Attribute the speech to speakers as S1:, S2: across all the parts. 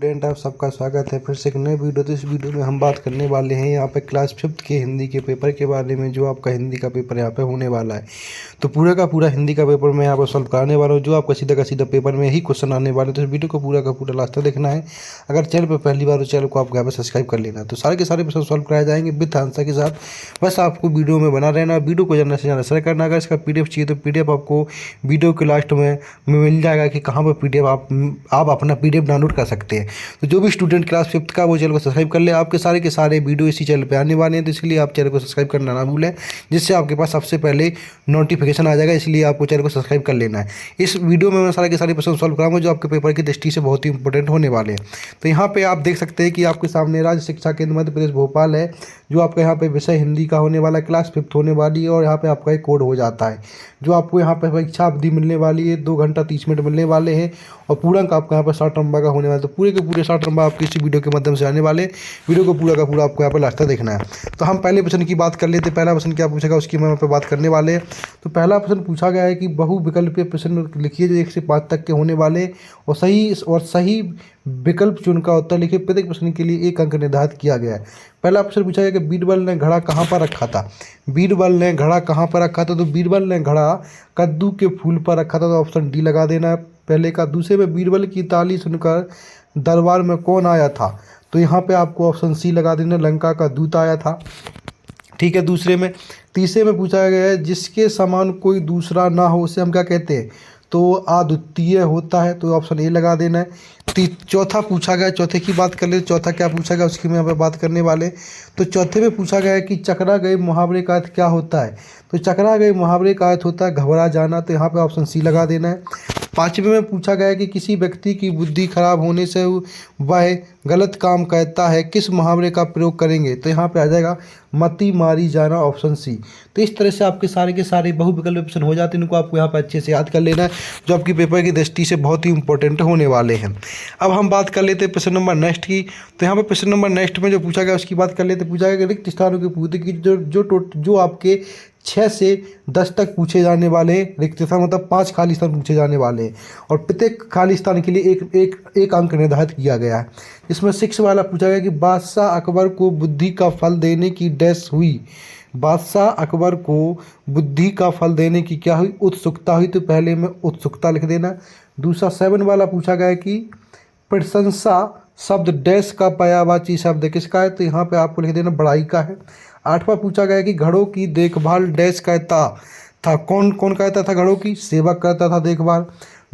S1: Student, आप सबका स्वागत है फिर से एक नए वीडियो। तो इस वीडियो में हम बात करने वाले हैं यहाँ पे क्लास 5th के हिंदी के पेपर के बारे में, जो आपका हिंदी का पेपर यहाँ पे होने वाला है। तो पूरा का पूरा हिंदी का पेपर मैं यहाँ पर सॉल्व कराने वाला हूँ, जो आपका सीधा का सीधा पेपर में ही क्वेश्चन आने वाले। तो इस वीडियो को पूरा का पूरा लास्ट तक देखना है। अगर चैनल पर पहली बार तो चैनल को आप यहाँ पर सब्सक्राइब कर लेना। तो सारे के सारे प्रश्न सॉल्व कराए जाएंगे विद आंसर के साथ। बस आपको वीडियो में बना रहना, वीडियो को ज़्यादा से ज़्यादा शेयर करना। अगर इसका PDF चाहिए तो PDF आपको वीडियो के लास्ट में मिल जाएगा कि कहाँ पर PDF आप अपना PDF डाउनलोड कर सकते हैं। तो जो भी स्टूडेंट क्लास 5th का वो चैनल को सब्सक्राइब कर ले। आपके सारे के सारे वीडियो इसी चैनल पे आने वाले हैं, तो इसलिए आप चैनल को सब्सक्राइब करना ना भूलें, जिससे आपके पास सबसे पहले नोटिफिकेशन आ जाएगा। इसलिए आपको चैनल को सब्सक्राइब कर लेना है। इस वीडियो में मैं सारे के सारे प्रश्न सॉल्व कराऊंगा, जो आपके पेपर की दृष्टि से बहुत ही इंपॉर्टेंट होने वाले हैं। तो यहाँ पे आप देख सकते हैं कि आपके सामने राज्य शिक्षा केंद्र मध्य प्रदेश भोपाल है, जो आपका यहाँ पे विषय हिंदी का होने वाला है, क्लास 5th होने वाली है। और यहाँ पे आपका एक कोड हो जाता है, जो आपको यहाँ पे परीक्षा अवधि मिलने वाली है, 2 घंटा 30 मिनट मिलने वाले हैं। और पूरा का आपका यहाँ पर 60 नंबर का होने वाला है। तो पूरे के पूरे 60 नंबर आपकी इसी वीडियो के माध्यम से आने वाले। वीडियो को पूरा का पूरा आपको यहाँ पर लास्ट तक देखना है। तो हम पहले प्रश्न की बात कर लेते। पहला प्रश्न क्या पूछेगा उसकी हम यहाँ पर बात करने वाले हैं। तो पहला प्रश्न पूछा गया है कि बहुविकल्पीय प्रश्न लिखिए, जो 1 से 5 तक के होने वाले, और सही विकल्प चुनकर उत्तर लिखिए। प्रत्येक प्रश्न के लिए 1 अंक निर्धारित किया गया है। पहला प्रश्न पूछा गया कि बीरबल ने घड़ा कहाँ पर रखा था। बीरबल ने घड़ा कहाँ पर रखा था, तो बीरबल ने घड़ा कद्दू के फूल पर रखा था। तो ऑप्शन डी लगा देना है पहले का। दूसरे में बीरबल की ताली सुनकर दरबार में कौन आया था, तो यहाँ पे आपको ऑप्शन सी लगा देना, लंका का दूत आया था। ठीक है, दूसरे में। तीसरे में पूछा गया है जिसके समान कोई दूसरा ना हो उसे हम क्या कहते हैं, तो अद्वितीय होता है। तो ऑप्शन ए लगा देना है। चौथा पूछा गया, चौथे की बात कर ले। चौथा क्या पूछा गया उसकी मैं यहाँ पे बात करने वाले। तो चौथे में पूछा गया है कि चकरा गए मुहावरे का अर्थ क्या होता है, तो चकरा गए मुहावरे का अर्थ होता है घबरा जाना। तो यहाँ पे ऑप्शन सी लगा देना है। पाँचवें में पूछा गया है कि किसी व्यक्ति की बुद्धि खराब होने से वह गलत काम करता है, किस मुहावरे का प्रयोग करेंगे, तो यहाँ पे आ जाएगा मती मारी जाना, ऑप्शन सी। तो इस तरह से आपके सारे के सारे बहुविकल्पीय प्रश्न हो जाते हैं। इनको आपको यहाँ पर अच्छे से याद कर लेना है, जो आपकी पेपर की दृष्टि से बहुत ही इंपॉर्टेंट होने वाले हैं। अब हम बात कर लेते हैं प्रश्न नंबर नेक्स्ट की। तो यहाँ पर प्रश्न नंबर नेक्स्ट में जो पूछा गया उसकी बात कर लेते। पूछा गया कि रिक्त स्थानों की पूर्ति की जो आपके 6 से 10 तक पूछे जाने वाले रिक्त स्थान, मतलब 5 खाली स्थान पूछे जाने वाले हैं। और प्रत्येक खाली स्थान के लिए एक अंक निर्धारित किया गया है। इसमें 6 वाला पूछा गया कि बादशाह अकबर को बुद्धि का फल देने की डैश हुई। बादशाह अकबर को बुद्धि का फल देने की क्या हुई, उत्सुकता हुई। तो पहले में उत्सुकता लिख देना। दूसरा 7 वाला पूछा गया कि प्रशंसा शब्द डैश का पर्यायवाची शब्द किसका है, तो यहाँ पे आपको लिख देना बड़ाई का है। 8वां पूछा गया कि घड़ों की देखभाल डैश करता था, कौन कौन करता था घड़ों की, सेवक करता था देखभाल।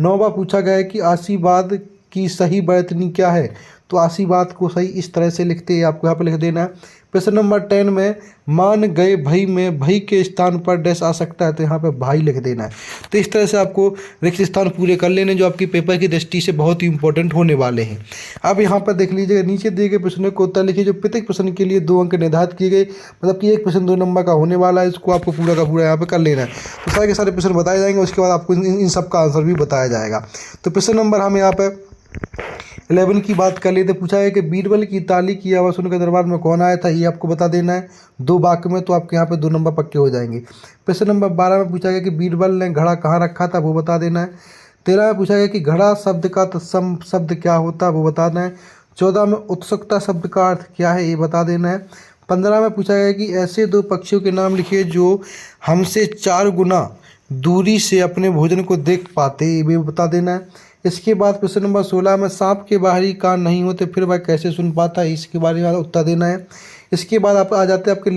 S1: 9वां पूछा गया है कि आशीर्वाद की सही वर्तनी क्या है, तो आशीर्वाद को सही इस तरह से लिखते हैं, आपको यहाँ पर लिख देना है। प्रश्न नंबर 10 में मान गए भई में भई के स्थान पर डैश आ सकता है, तो यहाँ पे भाई लिख देना है। तो इस तरह से आपको रिक्त स्थान पूरे कर लेने, जो आपकी पेपर की दृष्टि से बहुत ही इंपॉर्टेंट होने वाले हैं। अब यहाँ पर देख लीजिएगा, नीचे दिए गए प्रश्नों को उत्तर लिखिए, जो प्रत्येक प्रश्न के लिए 2 अंक निर्धारित किए गए, मतलब कि एक प्रश्न 2 नंबर का होने वाला है। इसको आपको पूरा का पूरा यहाँ पे कर लेना है। तो सारे के सारे प्रश्न बताए जाएंगे, उसके बाद आपको इन सब का आंसर भी बताया जाएगा। तो प्रश्न नंबर हम यहाँ पर 11 की बात कर लेते। पूछा है कि बीरबल की ताली की आवाज़ सुनकर दरबार में कौन आया था, ये आपको बता देना है 2 वाक्य में। तो आपके यहाँ पे 2 नंबर पक्के हो जाएंगे। प्रश्न नंबर 12 में पूछा गया कि बीरबल ने घड़ा कहाँ रखा था, वो बता देना है। 13 में पूछा गया कि घड़ा शब्द का तत्सम शब्द क्या होता है, वो बताना है। 14 में उत्सुकता शब्द का अर्थ क्या है, ये बता देना है। 15 में पूछा गया कि ऐसे 2 पक्षियों के नाम लिखिए जो हमसे 4 गुना दूरी से अपने भोजन को देख पाते, ये बता देना है। इसके बाद प्रश्न नंबर 16 में सांप के बाहरी कान नहीं होते फिर वह कैसे सुन पाता है, इसके बारे में उत्तर देना है। इसके बाद आप आ जाते हैं आपके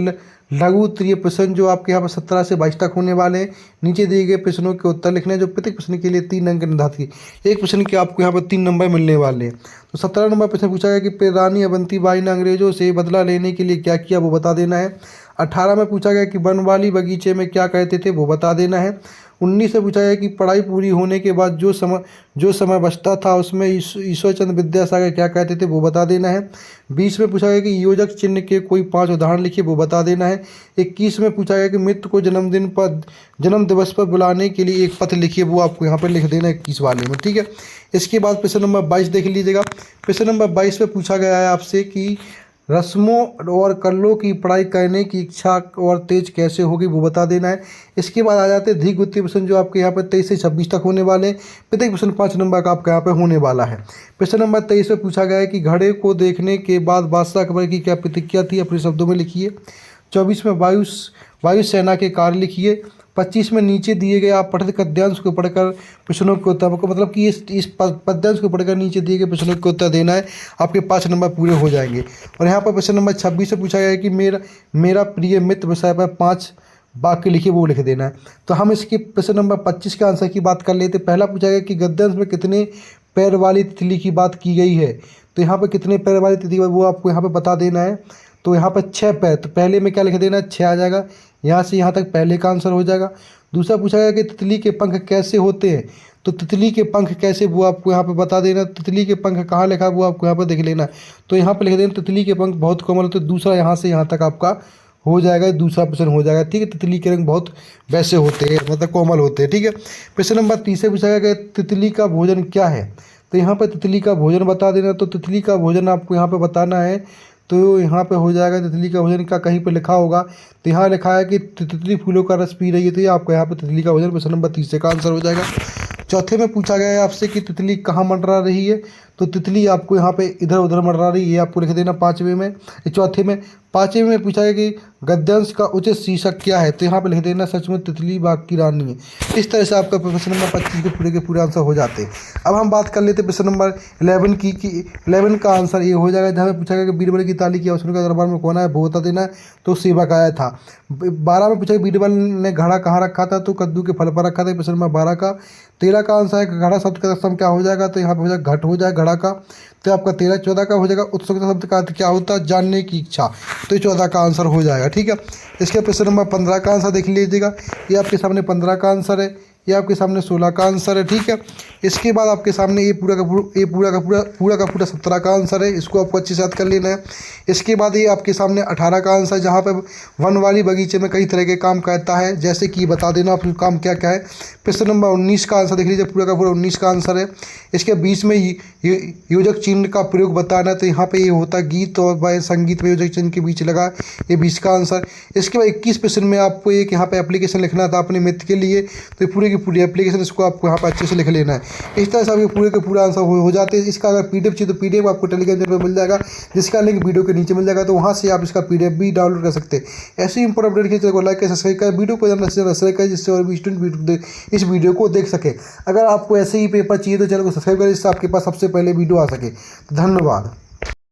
S1: लघु उत्तरीय प्रश्न, जो आपके यहाँ पर 17 से 22 तक होने वाले हैं। नीचे दिए गए प्रश्नों के उत्तर लिखने, जो प्रत्येक प्रश्न के लिए 3 अंक निर्धारित किए। एक प्रश्न के आपको यहाँ पर 3 नंबर मिलने वाले हैं। तो 17 नंबर प्रश्न पूछा गया कि रानी अवंतीबाई ने अंग्रेजों से बदला लेने के लिए क्या किया, वो बता देना है। 18 में पूछा गया कि बनवाली बगीचे में क्या कहते थे, वो बता देना है। 19 से पूछा गया कि पढ़ाई पूरी होने के बाद जो समय बचता था उसमें ईश्वरचंद्र विद्यासागर क्या कहते थे, वो बता देना है। 20 में पूछा गया कि योजक चिन्ह के कोई 5 उदाहरण लिखिए, वो बता देना है। 21 में पूछा गया कि मित्र को जन्म दिवस पर बुलाने के लिए एक पत्र लिखिए, वो आपको यहाँ पर लिख देना है 21 वाले में। ठीक है, इसके बाद प्रश्न नंबर 22 देख लीजिएगा। प्रश्न नंबर 22 में पूछा गया है आपसे कि रस्मों और कलों की पढ़ाई करने की इच्छा और तेज कैसे होगी वो बता देना है। इसके बाद आ जाते हैं अधिक गुत्ती प्रश्न जो आपके यहाँ पर 23 से 26 तक होने वाले हैं। प्रत्येक प्रश्न 5 नंबर का आपके यहाँ पे होने वाला है। प्रश्न नंबर 23 में पूछा गया है कि घड़े को देखने के बाद बादशाह अकबर की क्या प्रतिक्रिया थी, अपने शब्दों में लिखिए। 24 में वायुसेना के कार्य लिखिए। 25 में नीचे दिए गए आप पठित गद्यांश को पढ़कर प्रश्नों के उत्तर को, मतलब कि इस पद्यांश को पढ़कर नीचे दिए गए प्रश्नों के उत्तर देना है। आपके 5 नंबर पूरे हो जाएंगे। और यहाँ पर प्रश्न नंबर 26 से पूछा गया है कि मेरा प्रिय मित्र विषय पर 5 वाक्य लिखिए, वो लिख देना है। तो हम इसके प्रश्न नंबर 25 के आंसर की बात कर लेते। पहला पूछा गया कि गद्यांश में कितने पैर वाली तितली की बात की गई है। तो यहाँ पर कितने पैर वाली तितली वो आपको यहाँ पर बता देना है। तो यहाँ पर 6 पैर, तो पहले में क्या लिख देना है, 6 आ जाएगा। यहाँ से यहाँ तक पहले का आंसर हो जाएगा। दूसरा पूछा गया कि तितली के पंख कैसे होते हैं। तो तितली के पंख कैसे वो आपको यहाँ पे बता देना। तितली के पंख कहाँ लिखा है वो आपको यहाँ पर देख लेना। तो यहाँ पर लिख देना तितली के पंख बहुत कोमल होते हैं। दूसरा यहाँ से यहाँ तक आपका हो जाएगा, दूसरा प्रश्न हो जाएगा। ठीक है, तितली के रंग बहुत वैसे होते हैं, मतलब कोमल होते हैं। ठीक है, प्रश्न नंबर 30 से पूछा गया कि तितली का भोजन क्या है। तो यहाँ पर तितली का भोजन बता देना। तो तितली का भोजन आपको यहाँ पर बताना है। तो यहाँ पे हो जाएगा तितली का भोजन का कहीं पे लिखा होगा। तो यहाँ लिखा है कि तितली फूलों का रस पी रही है। तो ये आपका यहाँ पे तितली का भोजन प्रश्न नंबर 30 का आंसर हो जाएगा। चौथे में पूछा गया है आपसे कि तितली कहाँ मंडरा रही है। तो तितली आपको यहाँ पे इधर उधर मंडरा रही है, ये आपको लिख देना 5वें में, चौथे में। 5वें में पूछा गया कि गद्यांश का उचित शीर्षक क्या है। तो यहाँ पे लिख देना सच में तितली बाग की रानी है। इस तरह से आपका प्रश्न नंबर 25 के पूरे आंसर हो जाते हैं। अब हम बात कर लेते हैं प्रश्न नंबर 11 की 11 का आंसर ये हो जाएगा, जहाँ पे पूछा गया कि बीरबल की ताली की अवसरों के दरबार में कौन आया, वो बता देना है। तो सेवक आया था। 12 में पूछा कि बीरबल ने घड़ा कहाँ रखा था। तो कद्दू के फल पर रखा था, प्रश्न नंबर 12 का। 13 का आंसर है घड़ा शब्द का सम क्या हो जाएगा। तो यहाँ पे हो जाएगा घट हो जाएगा घड़ा का। तो आपका 13। 14 का हो जाएगा उत्सुकता शब्द का अर्थ क्या होता है, जानने की इच्छा। तो 14 का आंसर हो जाएगा। ठीक है, इसके प्रश्न नंबर 15 का आंसर देख लीजिएगा। ये आपके सामने 15 का आंसर है, ये आपके सामने 16 का आंसर है। ठीक है, इसके बाद आपके सामने ये पूरा का पूरा 17 का आंसर है। इसको आपको अच्छे से याद कर लेना है। इसके बाद ये आपके सामने 18 का आंसर, जहाँ पे वन वाली बगीचे में कई तरह के काम कहता है, जैसे कि बता देना आप काम क्या क्या है। प्रश्न नंबर 19 का आंसर देख लीजिए, पूरा का पूरा 19 का आंसर है। इसके 20 में योजक चिन्ह का प्रयोग बताना है। तो यहाँ पे ये होता है गीत और संगीत में योजक चिन्ह के बीच लगा, ये 20 का आंसर। इसके बाद 21 प्रश्न में आपको एक यहाँ पे एप्लीकेशन लिखना था अपने मित्र के लिए। तो पूरे की पूरी एप्लीकेशन इसको आपको यहाँ पर अच्छे से लिख लेना है। इस तरह से आपके पूरे के पूरा आंसर हो जाते हैं। इसका अगर पीडीएफ चाहिए तो पीडीएफ आपको टेलीग्राम चैनल पर मिल जाएगा, जिसका लिंक वीडियो के नीचे मिल जाएगा। तो वहाँ से आप इसका पीडीएफ भी डाउनलोड कर सकते हैं। ऐसे ही इंपॉर्टेंट अपडेट के चैनल को लाइक कर सब्सक्राइब करें, वीडियो को सब्सक्राइब करें, जिससे और भी स्टूडेंट इस वीडियो को देख सके। अगर आपको ऐसे ही पेपर चाहिए तो चैनल को सब्सक्राइब करें, जिससे आपके पास सबसे पहले वीडियो आ सके। धन्यवाद।